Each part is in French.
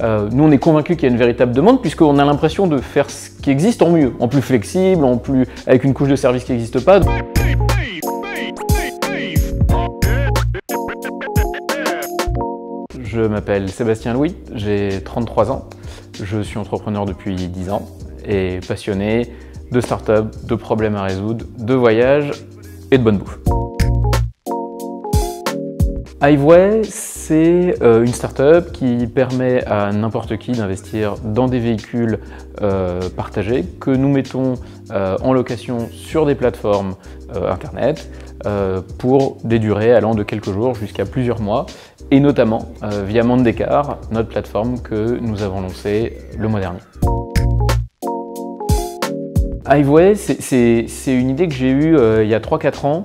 Nous, on est convaincus qu'il y a une véritable demande puisqu'on a l'impression de faire ce qui existe en mieux, en plus flexible, avec une couche de service qui n'existe pas. Je m'appelle Sébastien Louis, j'ai 33 ans, je suis entrepreneur depuis 10 ans et passionné de start-up, de problèmes à résoudre, de voyages et de bonne bouffe. Hiveway, c'est une start-up qui permet à n'importe qui d'investir dans des véhicules partagés que nous mettons en location sur des plateformes internet pour des durées allant de quelques jours jusqu'à plusieurs mois et notamment via Mondecar, notre plateforme que nous avons lancée le mois dernier. Hiveway, c'est une idée que j'ai eue il y a 3-4 ans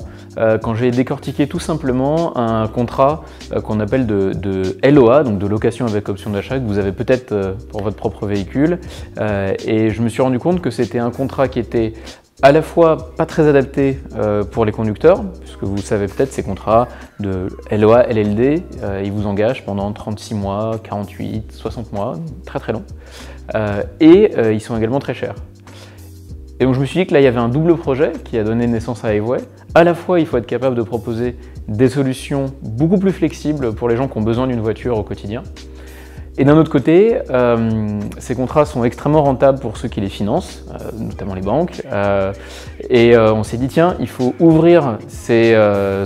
quand j'ai décortiqué tout simplement un contrat qu'on appelle de LOA, donc de location avec option d'achat, que vous avez peut-être pour votre propre véhicule. Et je me suis rendu compte que c'était un contrat qui était à la fois pas très adapté pour les conducteurs, puisque vous savez peut-être ces contrats de LOA, LLD, ils vous engagent pendant 36 mois, 48, 60 mois, très très long. Et ils sont également très chers. Et donc je me suis dit que là il y avait un double projet qui a donné naissance à Hiveway. À la fois il faut être capable de proposer des solutions beaucoup plus flexibles pour les gens qui ont besoin d'une voiture au quotidien. Et d'un autre côté, ces contrats sont extrêmement rentables pour ceux qui les financent, notamment les banques. Et on s'est dit tiens, il faut ouvrir ces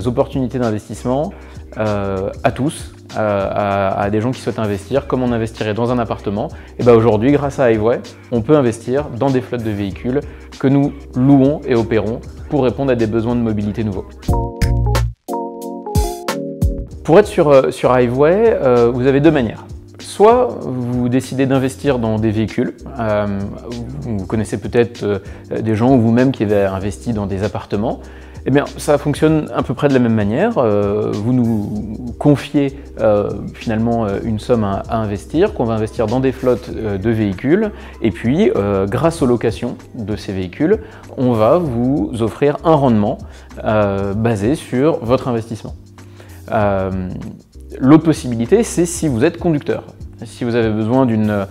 opportunités d'investissement à tous. À des gens qui souhaitent investir, comme on investirait dans un appartement. Et bien aujourd'hui, grâce à Hiveway, on peut investir dans des flottes de véhicules que nous louons et opérons pour répondre à des besoins de mobilité nouveaux. Pour être sur Hiveway, vous avez deux manières. Soit vous décidez d'investir dans des véhicules, vous connaissez peut-être des gens ou vous-même qui avez investi dans des appartements. Eh bien, ça fonctionne à peu près de la même manière. Vous nous confiez finalement une somme à investir, qu'on va investir dans des flottes de véhicules. Et puis, grâce aux locations de ces véhicules, on va vous offrir un rendement basé sur votre investissement. L'autre possibilité, c'est si vous êtes conducteur. Si vous avez besoin d'une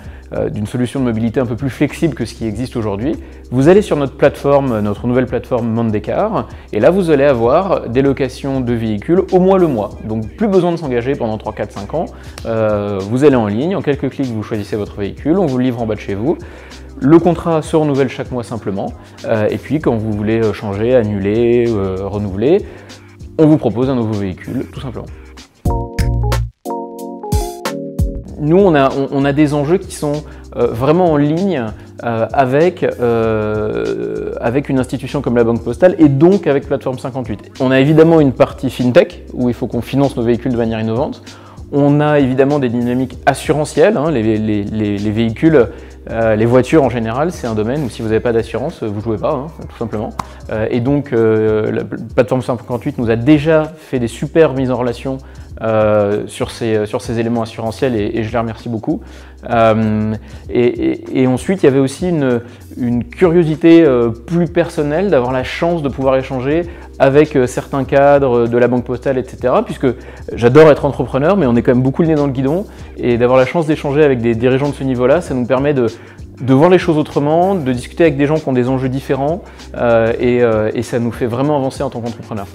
solution de mobilité un peu plus flexible que ce qui existe aujourd'hui, vous allez sur notre plateforme, notre nouvelle plateforme Mondecar, et là vous allez avoir des locations de véhicules au moins le mois. Donc plus besoin de s'engager pendant 3, 4, 5 ans. Vous allez en ligne, en quelques clics vous choisissez votre véhicule, on vous le livre en bas de chez vous. Le contrat se renouvelle chaque mois simplement, et puis quand vous voulez changer, annuler, renouveler, on vous propose un nouveau véhicule, tout simplement. Nous, on a des enjeux qui sont vraiment en ligne avec une institution comme la Banque Postale et donc avec Plateforme 58. On a évidemment une partie FinTech où il faut qu'on finance nos véhicules de manière innovante. On a évidemment des dynamiques assurantielles, hein, les véhicules, les voitures en général, c'est un domaine où si vous n'avez pas d'assurance, vous ne jouez pas, hein, tout simplement. Et donc la Plateforme 58 nous a déjà fait des super mises en relation sur ces éléments assurantiels et je les remercie beaucoup. Et ensuite, il y avait aussi une curiosité plus personnelle d'avoir la chance de pouvoir échanger avec certains cadres de la Banque Postale, etc. Puisque j'adore être entrepreneur, mais on est quand même beaucoup le nez dans le guidon. Et d'avoir la chance d'échanger avec des dirigeants de ce niveau-là, ça nous permet de voir les choses autrement, de discuter avec des gens qui ont des enjeux différents et ça nous fait vraiment avancer en tant qu'entrepreneur.